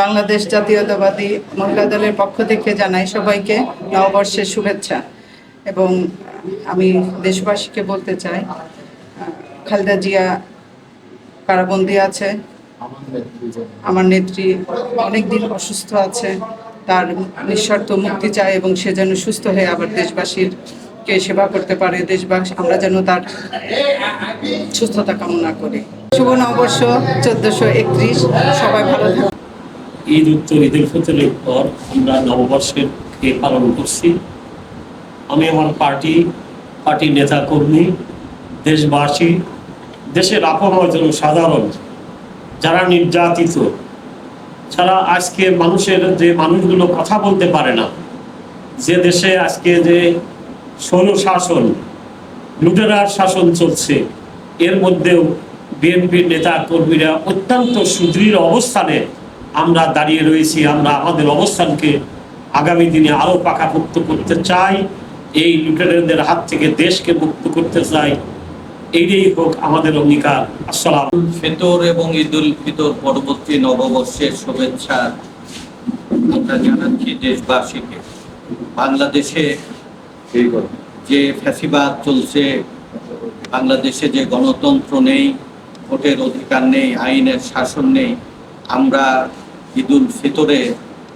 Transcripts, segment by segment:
বাংলাদেশ জাতীয়তাবাদী মহিলা দলের পক্ষ থেকে জানাই সবাইকে নববর্ষের শুভেচ্ছা। এবং আমি দেশবাসীকে বলতে চাই, খালেদা জিয়া কারাবন্দী আছে, আমার নেত্রী অনেকদিন অসুস্থ আছে, তার নিঃশর্ত মুক্তি চায় এবং সে যেন সুস্থ হয়ে আবার দেশবাসীকে সেবা করতে পারে। দেশবাসী আমরা যেন তার সুস্থতা কামনা করি। শুভ নববর্ষ 1431, সবাই ভালো থাকুন। ঈদ উত্তর ঈদুল ফিতরের পর আমরা নববর্ষের পালন করছি। আমি আমার পার্টির নেতা কর্মী, দেশবাসী, দেশের আপামর সাধারণ যারা নির্যাতিত, যারা আজকে যে মানুষগুলো কথা বলতে পারে না, যে দেশে আজকে যে স্বৈর শাসন, লুটেরার শাসন চলছে, এর মধ্যেও বিএনপির নেতা কর্মীরা অত্যন্ত সুদৃঢ় অবস্থানে আমরা দাঁড়িয়ে রয়েছি। আমরা আমাদের অবস্থানকে আগামী দিনে আরো পাকাপোক্ত করতে চাই, এই লুটেরাদের হাত থেকে দেশকে মুক্ত করতে চাই। এইটাই হোক আমাদের অঙ্গীকার। আসসালাম। ফিতর এবং ঈদুল ফিতর পরবর্তী নববর্ষের শুভেচ্ছা আমরা জানাচ্ছি দেশবাসীকে। বাংলাদেশে যে ফ্যাসিবাদ চলছে, বাংলাদেশে যে গণতন্ত্র নেই, ভোটের অধিকার নেই, আইনের শাসন নেই, আমরা ঈদুল ফিতরে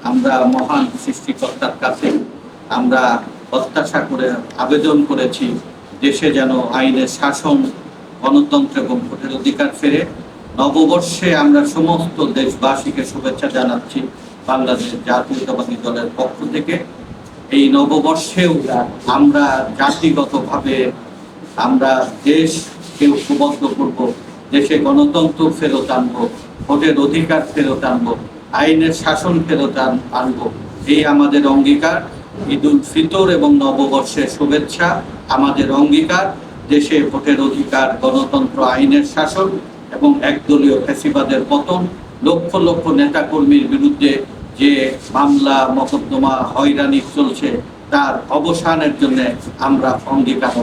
আমরা মহান সৃষ্টিকর্তার কাছে আমরা প্রত্যাশা করে আবেদন করেছি দেশে যেন আইনের শাসন, গণতন্ত্র এবং ভোটের অধিকার ফেরে। নববর্ষে আমরা সমস্ত দেশবাসীকে শুভেচ্ছা জানাচ্ছি বাংলাদেশ জাতীয়তাবাদী দলের পক্ষ থেকে। এই নববর্ষেও আমরা জাতিগতভাবে আমরা দেশকে ঐক্যবদ্ধ করব, দেশে গণতন্ত্র ফেরত আনবো, ভোটের অধিকার ফেরত আনবো, আইনের শাসন ফেরত আনবো। এই আমাদের অঙ্গীকার। ঈদুল ফিতর এবং নববর্ষের শুভেচ্ছা আমাদের অঙ্গীকার। দেশে ভোটের অধিকার, গণতন্ত্র, আইনের শাসন এবং একদলীয় ফ্যাসিবাদের পতন, লক্ষ লক্ষ নেতাকর্মীর বিরুদ্ধে যে মামলা মোকদ্দমা হয়রানি চলছে, তার অবসানের জন্য আমরা অঙ্গীকার